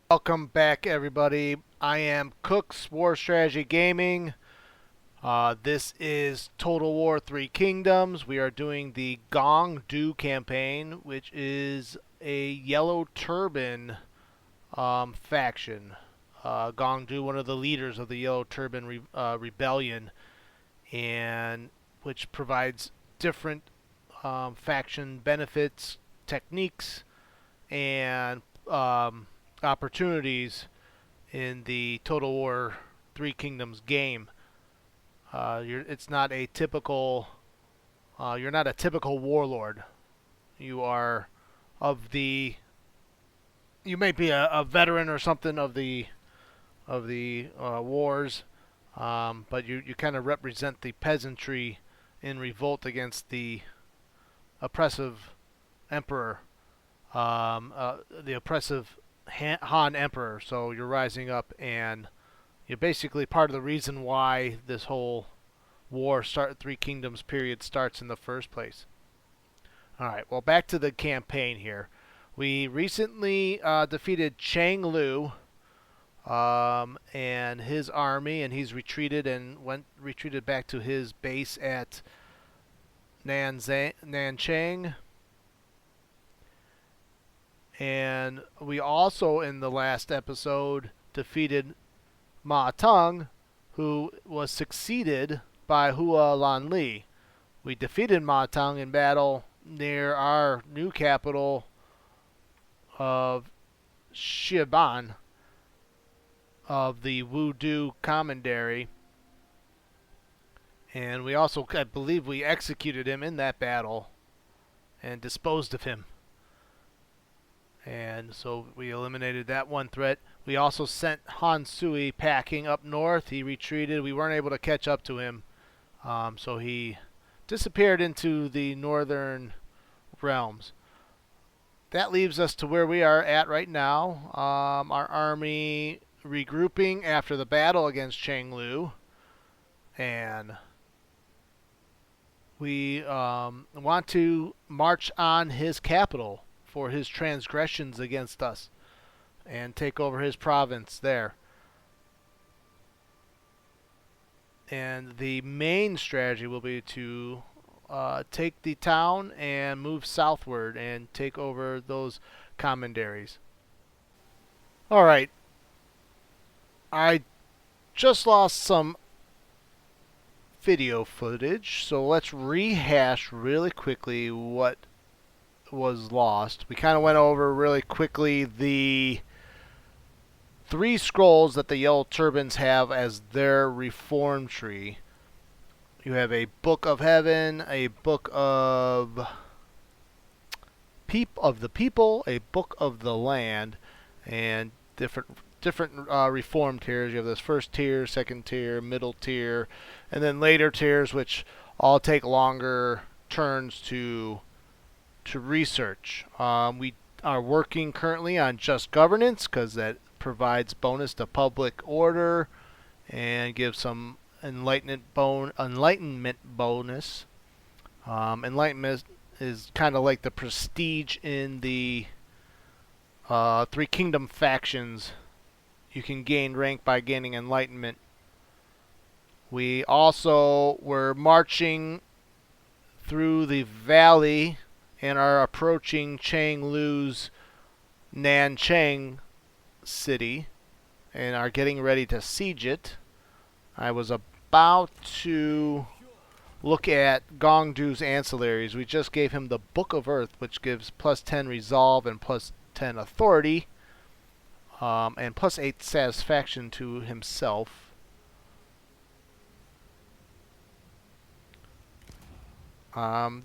Welcome back, everybody. I am Cook's War Strategy Gaming. This is Total War Three Kingdoms. We are doing the Gong campaign, which is a Yellow Turban faction. Gong, one of the leaders of the Yellow Turban rebellion, and which provides different faction benefits, techniques, and opportunities in the Total War Three Kingdoms game. It's not a typical. You're not a typical warlord. You are of the. You may be a veteran or something of the wars, but you kind of represent the peasantry in revolt against the oppressive emperor, the oppressive Han Emperor. So you're rising up, and you're basically part of the reason why this whole Three Kingdoms period starts in the first place. All right, well, back to the campaign here. We recently defeated Zhang Lu and his army, and he's retreated back to his base at Nanchang. And we also, in the last episode, defeated Ma Teng, who was succeeded by Hua Lanli. We defeated Ma Teng in battle near our new capital of Xiaban of the Wudu Commandery. And we also, I believe, we executed him in that battle and disposed of him. And so we eliminated that one threat. We also sent Han Sui packing up north. He retreated. We weren't able to catch up to him. So he disappeared into the northern realms. That leaves us to where we are at right now. Our army regrouping after the battle against Zhang Lu. And we want to march on his capital for his transgressions against us and take over his province there. And the main strategy will be to take the town and move southward and take over those commanderies. Alright, I just lost some video footage, so let's rehash really quickly what was lost. We kind of went over really quickly the 3 scrolls that the Yellow Turbans have as their reform tree. You have a Book of Heaven, a Book of the People, a Book of the Land, and different reform tiers. You have this first tier, second tier, middle tier, and then later tiers, which all take longer turns to research. We are working currently on just governance because that provides bonus to public order and gives some enlightenment bonus. Enlightenment is kind of like the prestige in the Three Kingdom factions. You can gain rank by gaining enlightenment. We also were marching through the valley and are approaching Zhang Lu's Nanchang city and are getting ready to siege it. I was about to look at Gongdu's ancillaries. We just gave him the Book of Earth, which gives plus 10 resolve and plus 10 authority, and plus 8 satisfaction to himself.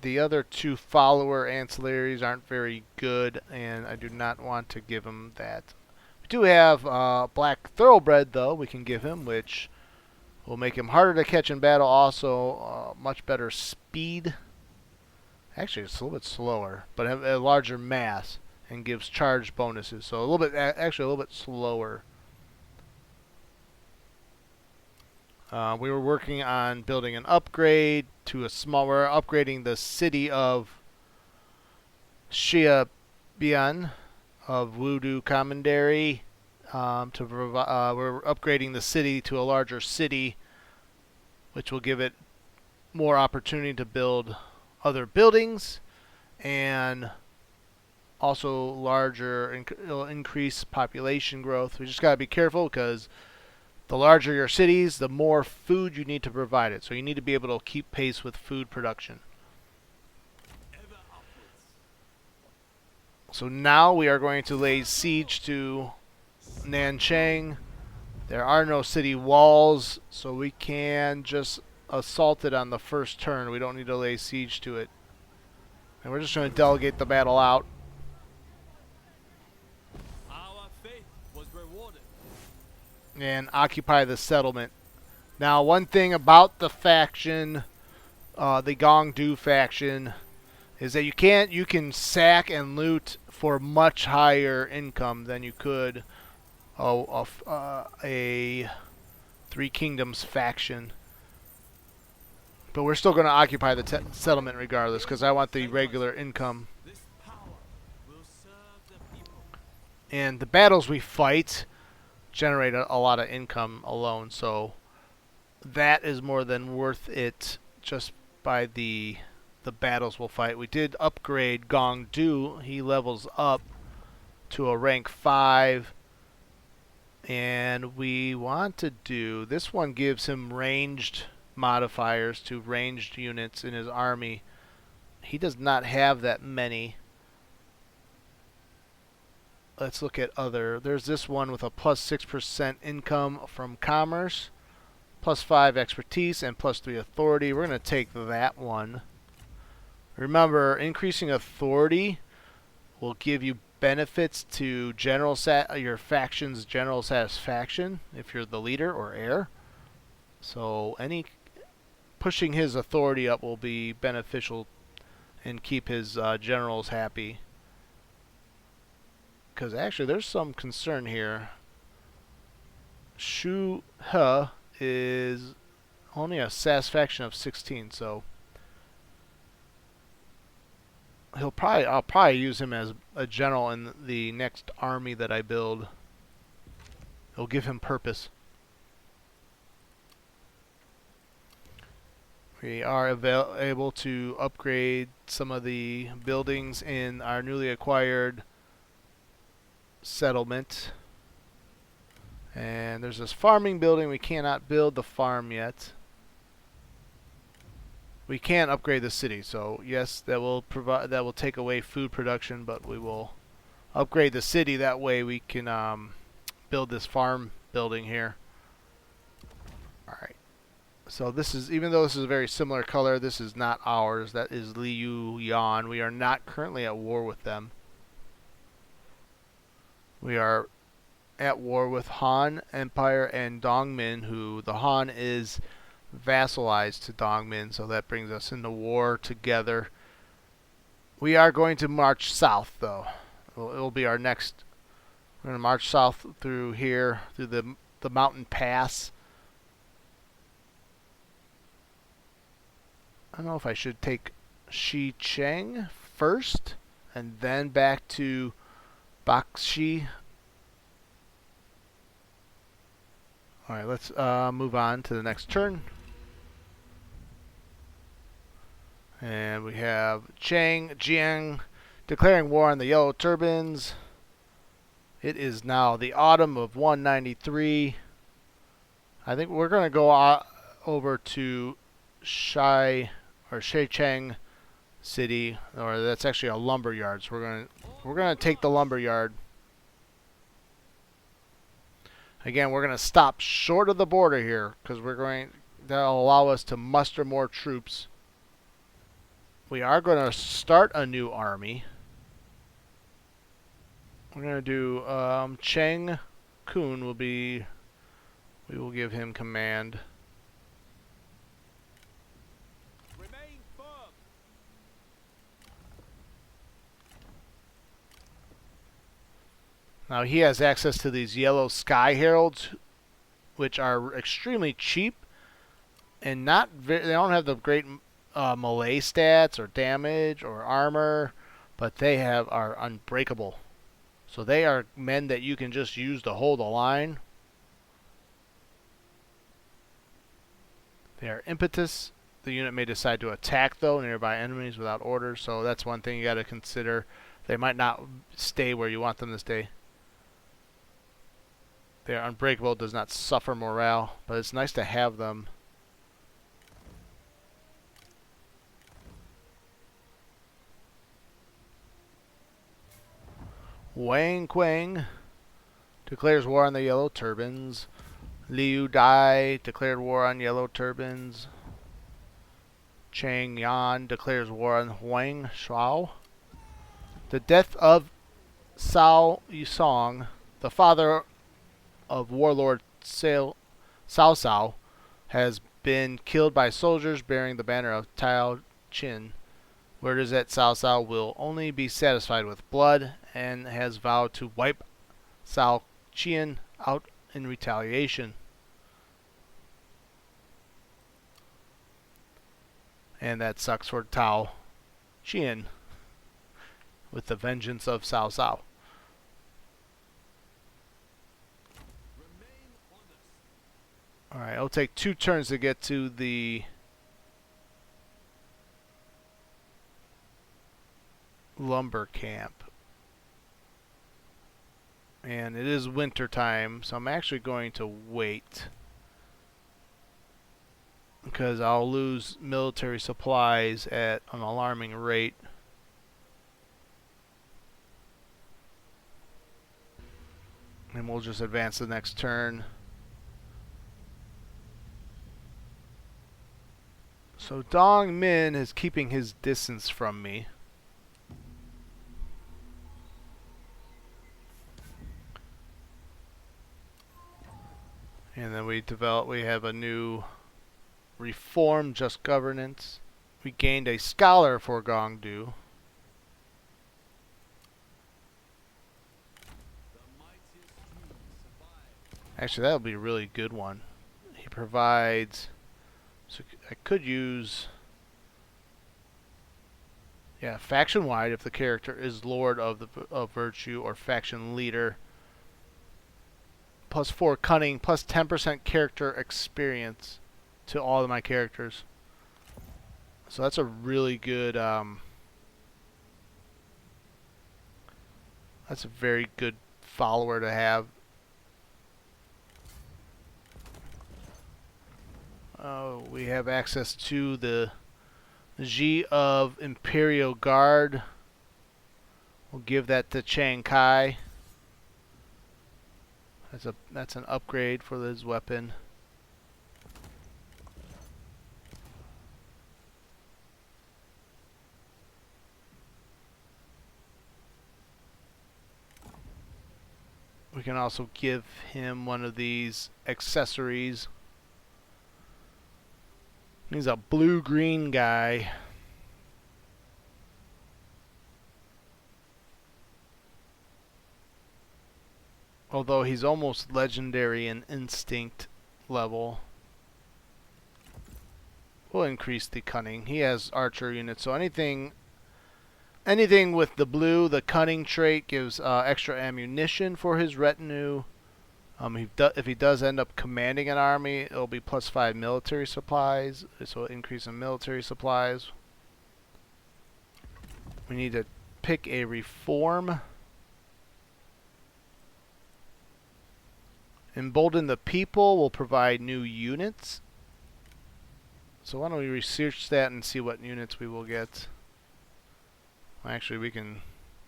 The other 2 follower ancillaries aren't very good, and I do not want to give him that. We do have Black Thoroughbred, though, we can give him, which will make him harder to catch in battle. Also, much better speed. Actually, it's a little bit slower, but have a larger mass and gives charge bonuses. So a little bit, actually, a little bit slower. We were working on building an upgrade to a smaller, upgrading the city of Xiabian of Wudu Commandery we're upgrading the city to a larger city, which will give it more opportunity to build other buildings and also larger, it'll increase population growth. We just got to be careful because the larger your cities, the more food you need to provide it. So you need to be able to keep pace with food production. So now we are going to lay siege to Nanchang. There are no city walls, so we can just assault it on the first turn. We don't need to lay siege to it. And we're just going to delegate the battle out. Our faith was rewarded. And occupy the settlement. Now, one thing about the faction, the Gong faction, is that you can sack and loot for much higher income than you could a Three Kingdoms faction. But we're still going to occupy the settlement regardless, because I want the regular income. This power will serve the people. And the battles we fight generate a lot of income alone, so that is more than worth it just by the battles we'll fight. We did upgrade Gong. He levels up to a rank 5. And we want to do... This one gives him ranged modifiers to ranged units in his army. He does not have that many. Let's look at other. There's this one with a plus 6% income from commerce, plus 5 expertise, and plus 3 authority. We're going to take that one. Remember, increasing authority will give you benefits to your faction's general satisfaction if you're the leader or heir. So pushing his authority up will be beneficial and keep his generals happy. Because actually there's some concern here. Shu He is only a satisfaction of 16, so I'll probably use him as a general in the next army that I build. It'll give him purpose. We are able to upgrade some of the buildings in our newly acquired settlement. And there's this farming building. We cannot build the farm yet. We can upgrade the city, so yes, that will take away food production, but we will upgrade the city. That way we can build this farm building here. All right. So this is, even though this is a very similar color, this is not ours. That is Liu Yan. We are not currently at war with them. We are at war with Han Empire and Dongmin, who the Han is vassalized to Dongmin, so that brings us into war together. We are going to march south, though. It will be our next. We're going to march south through here, through the mountain pass. I don't know if I should take Xicheng first, and then back to Bakshi. Alright, let's move on to the next turn. And we have Jiang declaring war on the Yellow Turbans. It is now the autumn of 193. I think we're going to go over to Shaicheng City, or that's actually a lumber yard. So we're going to take the lumber yard. Again, we're going to stop short of the border here because that'll allow us to muster more troops. We are going to start a new army. We're going to do Cheng Kun we will give him command. Remain firm. Now he has access to these yellow sky heralds, which are extremely cheap and they don't have the great melee stats or damage or armor, but they are unbreakable. So they are men that you can just use to hold the line. They are impetus. The unit may decide to attack, though, nearby enemies without orders, so that's one thing you got to consider. They might not stay where you want them to stay. They are unbreakable, does not suffer morale, but it's nice to have them. Wang Quang declares war on the Yellow Turbans. Liu Dai declared war on Yellow Turbans. Chang Yan declares war on Huang Shuao. The death of Cao Yisong, the father of warlord Cao Cao, has been killed by soldiers bearing the banner of Tao Qin. Word is that Cao Cao will only be satisfied with blood and has vowed to wipe Cao Qian out in retaliation. And that sucks for Tao Qian with the vengeance of Cao Cao. Alright, it'll take 2 turns to get to the lumber camp. And it is winter time, so I'm actually going to wait, because I'll lose military supplies at an alarming rate. And we'll just advance the next turn. So Dong Min is keeping his distance from me. And then we have a new reform just governance. We gained a scholar for Gong Du. Actually, that'll be a really good one. He provides, so I could use, yeah, faction wide if the character is Lord of Virtue or faction leader. Plus 4 cunning, plus 10% character experience to all of my characters. So that's a really good, that's a very good follower to have. We have access to the G of Imperial Guard. We'll give that to Chiang Kai. That's an upgrade for his weapon. We can also give him one of these accessories. He's a blue-green guy. Although he's almost legendary in instinct level. We'll increase the cunning. He has archer units, so anything with the blue, the cunning trait gives extra ammunition for his retinue. If he does end up commanding an army, it'll be plus 5 military supplies, so increase in military supplies. We need to pick a reform. Embolden the people will provide new units. So why don't we research that and see what units we will get. Actually,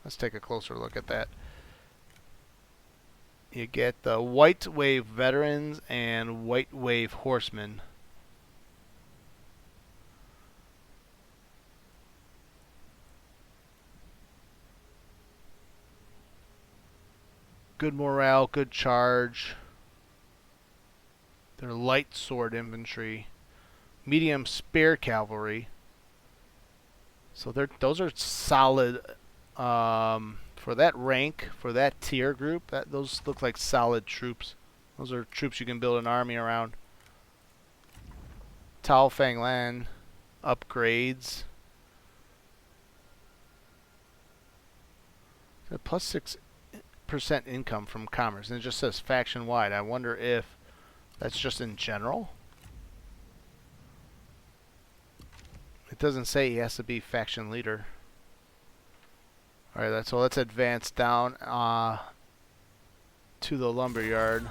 let's take a closer look at that. You get the White Wave Veterans and White Wave Horsemen. Good morale, good charge. They're light sword infantry. Medium spear cavalry. So those are solid. For that rank, for that tier group, those look like solid troops. Those are troops you can build an army around. Tao Fang Lan upgrades. Plus 6 8% income from commerce. And it just says faction wide. I wonder if that's just in general. It doesn't say he has to be faction leader. Alright, so let's advance down to the lumberyard.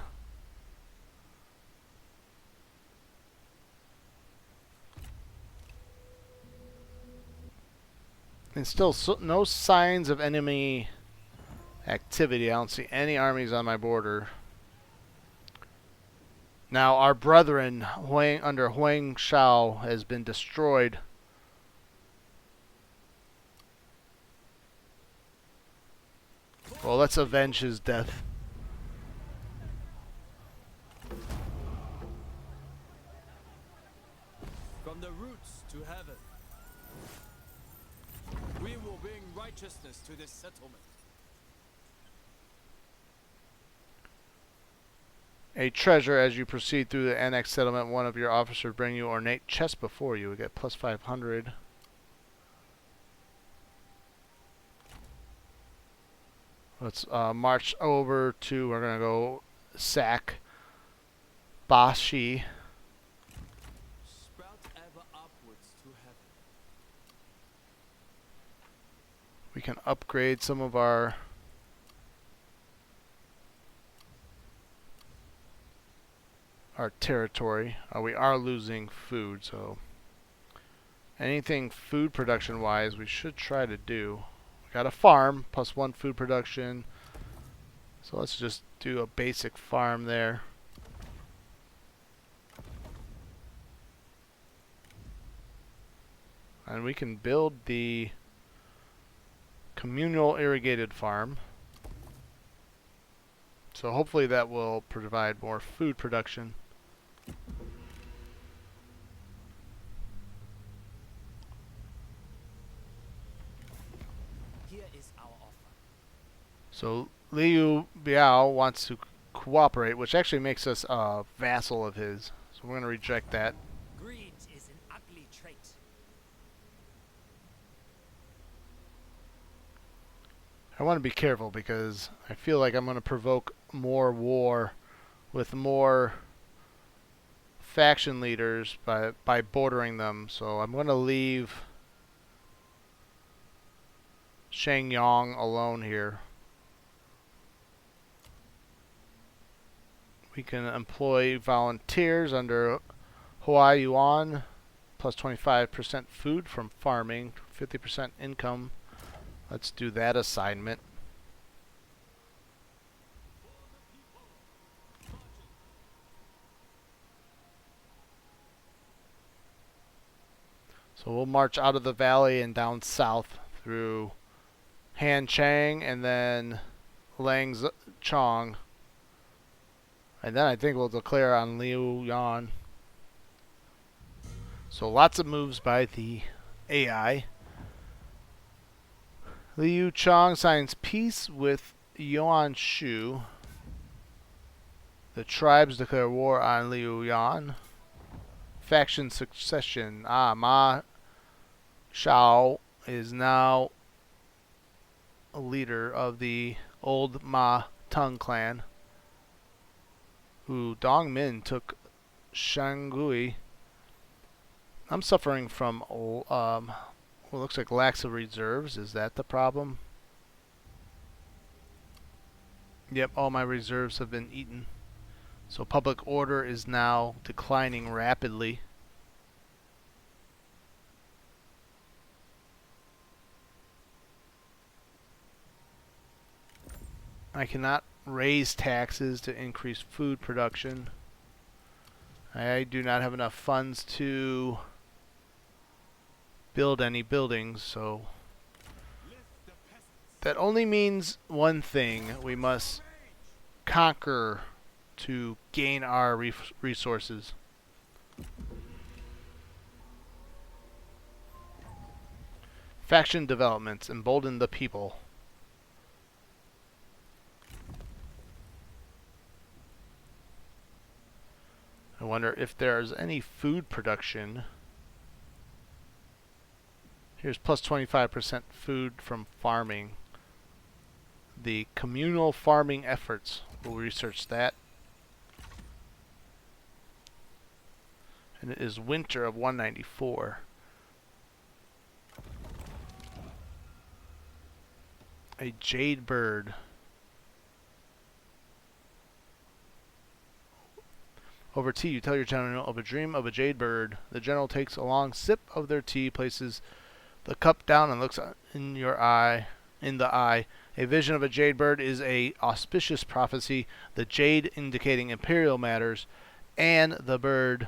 And still no signs of enemy activity. I don't see any armies on my border. Now our brethren under Huang Shao has been destroyed. Well, let's avenge his death. From the roots to heaven, we will bring righteousness to this settlement. A treasure as you proceed through the annexed settlement. One of your officers bring you ornate chest before you. We get plus 500. Let's march over to, we're going to go sack Bashi. Sprout ever upwards to heaven. We can upgrade some of our territory. We are losing food, so anything food production wise we should try to do. We got a farm plus 1 food production, so let's just do a basic farm there. And we can build the communal irrigated farm. So hopefully that will provide more food production. Here is our offer. So Biao wants to cooperate, which actually makes us a vassal of his. So we're going to reject that. Greed is an ugly trait. I want to be careful because I feel like I'm going to provoke more war with more faction leaders by bordering them. So I'm going to leave Shangyong alone here. We can employ volunteers under Hua Yuan, plus 25% food from farming, 50% income. Let's do that assignment. So we'll march out of the valley and down south through Hanchang and then Langchong. And then I think we'll declare on Liu Yan. So lots of moves by the AI. Liu Chong signs peace with Yuan Shu. The tribes declare war on Liu Yan. Faction succession. Ma Shao is now a leader of the old Ma Tung clan, who Dong Min took Shangui. I'm suffering from what looks like lack of reserves. Is that the problem? Yep, all my reserves have been eaten. So public order is now declining rapidly. I cannot raise taxes to increase food production. I do not have enough funds to build any buildings, so that only means one thing: we must conquer to gain our resources. Faction developments embolden the people. I wonder if there's any food production. Here's plus 25% food from farming. the communal farming efforts. We'll research that. And it is winter of 194. A jade bird. Over tea, you tell your general of a dream of a jade bird. The general takes a long sip of their tea, places the cup down, and looks in the eye. A vision of a jade bird is a auspicious prophecy. The jade indicating imperial matters, and the bird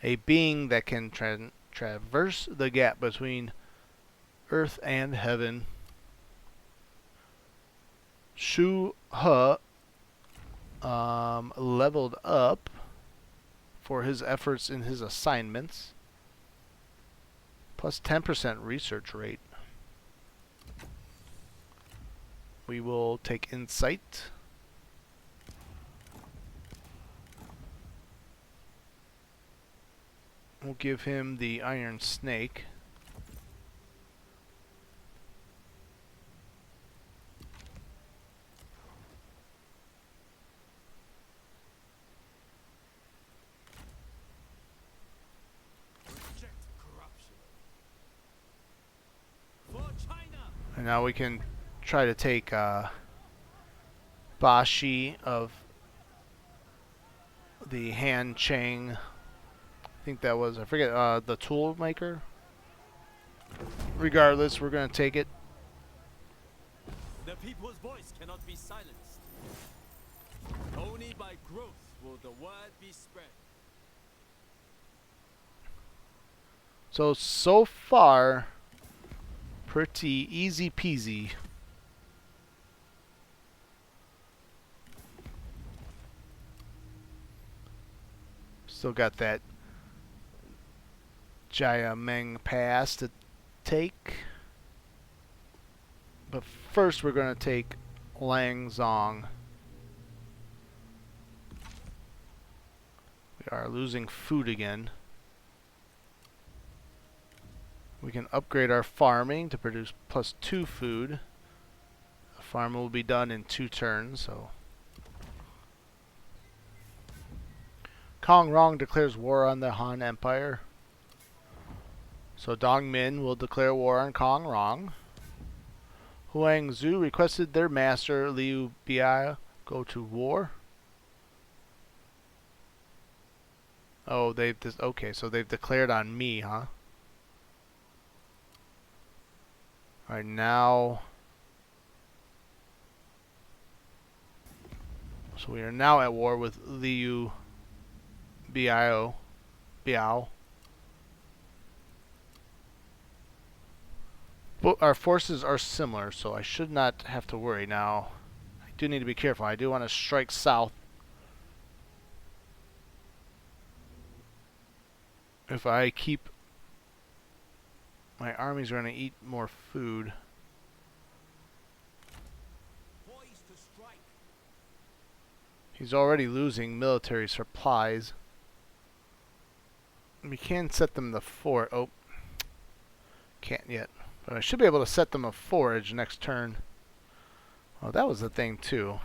a being that can traverse the gap between earth and heaven. Shu He leveled up for his efforts in his assignments. Plus 10% research rate. We will take insight. We'll give him the iron snake. And now we can try to take Bashi of the Han Chang. I think that was, I forget, the tool maker. Regardless, we're going to take it. The people's voice cannot be silenced. Only by growth will the word be spread. So far, pretty easy peasy. Still got that Jiameng Pass to take. But first we're going to take Hangzhong. We are losing food again. We can upgrade our farming to produce +2 food. The farm will be done in 2 turns, so. Kong Rong declares war on the Han Empire. So Dong Min will declare war on Kong Rong. Huang Zhu requested their master Liu Biao go to war. Oh, okay, so they've declared on me, huh? Alright, now. So we are now at war with Liu Biao. But our forces are similar, so I should not have to worry. Now, I do need to be careful. I do want to strike south. If I keep my armies are going to eat more food. He's already losing military supplies. We can set them the fort. Oh, can't yet. But I should be able to set them a forage next turn. Oh, that was the thing too.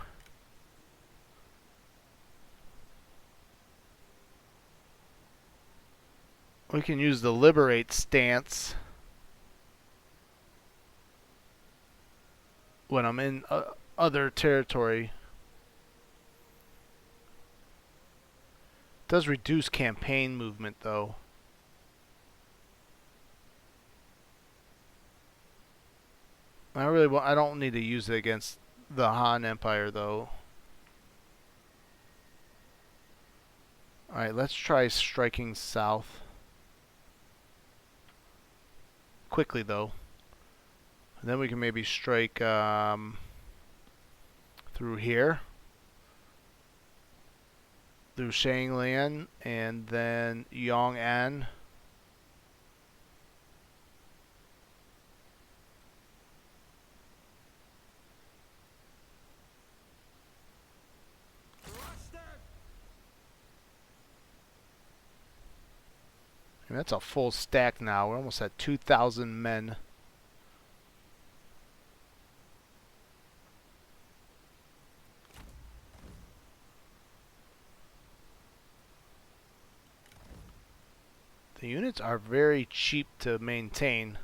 We can use the liberate stance when I'm in other territory. It does reduce campaign movement though. I don't need to use it against the Han Empire though. Alright, let's try striking south. Quickly though. And then we can maybe strike through here. Through Shanglian and then Yong'an. And that's a full stack now. We're almost at 2,000 men. The units are very cheap to maintain.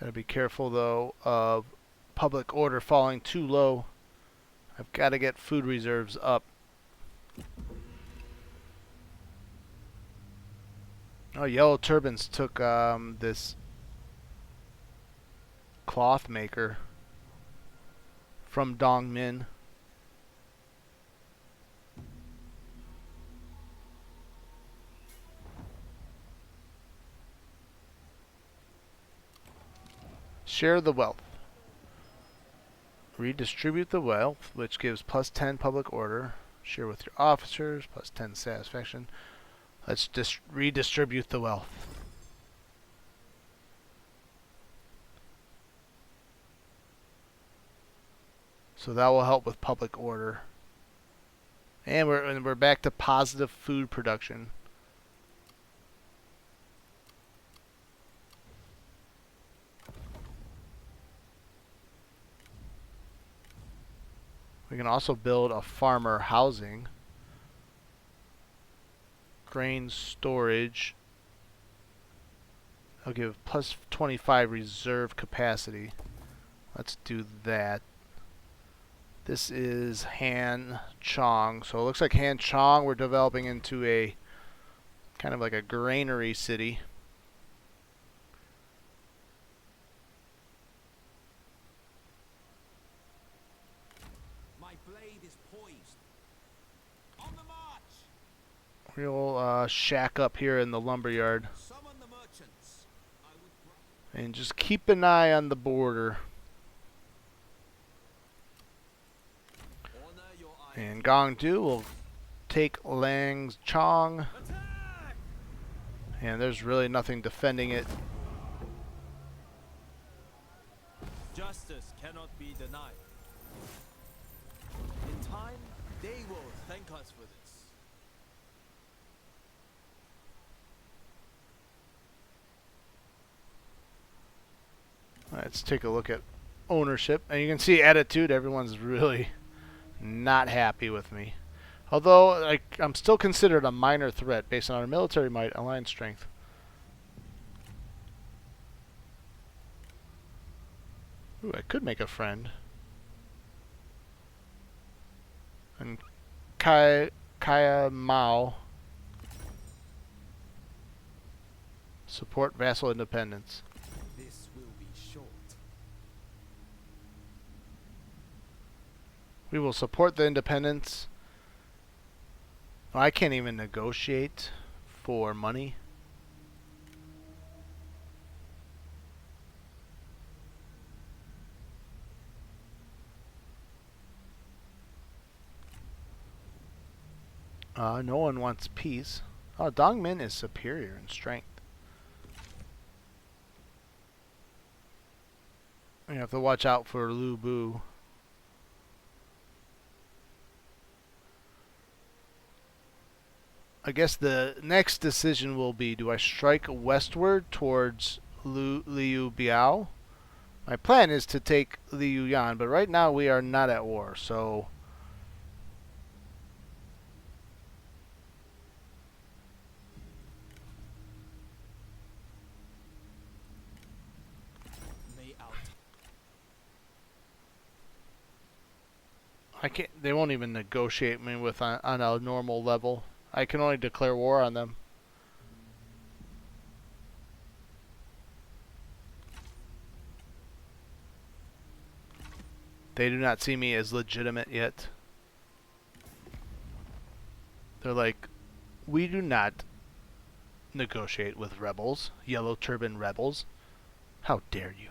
Gotta be careful though of public order falling too low. I've got to get food reserves up. Oh, Yellow Turbans took this cloth maker from Dongmin. Share the wealth. Redistribute the wealth, which gives plus 10 public order. Share with your officers, plus 10 satisfaction. Let's just redistribute the wealth. So that will help with public order. And we're back to positive food production. We can also build a farmer housing. Grain storage. I'll give plus 25 reserve capacity. Let's do that. This is Hangzhong. So it looks like Hangzhong we're developing into a kind of like a granary city. My blade is poised. On the march. We'll shack up here in the lumberyard. Summon the merchants. I would And just keep an eye on the border. honor your And Gong will take Hangzhong. attack. And there's really nothing defending it. Justice cannot be denied. In time, they will thank us for this. Let's take a look at ownership. And you can see attitude. Everyone's really not happy with me. Although I'm still considered a minor threat based on our military might, alliance strength. Ooh, I could make a friend. And Kaya Mao. Support vassal independence. This will be short. We will support the independence. Oh, I can't even negotiate for money. No one wants peace. Oh, Dongmin is superior in strength. We have to watch out for Lu Bu. I guess the next decision will be, do I strike westward towards Liu Biao? My plan is to take Liu Yan, but right now we are not at war, so May out. I can't. They won't even negotiate me with on a normal level. I can only declare war on them. They do not see me as legitimate yet. They're like, we do not negotiate with rebels, yellow turban rebels. How dare you?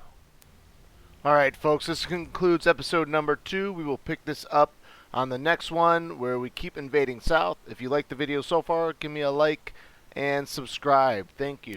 Alright folks, this concludes episode number 2. We will pick this up on the next one where we keep invading south. If you like the video so far, give me a like and subscribe. Thank you.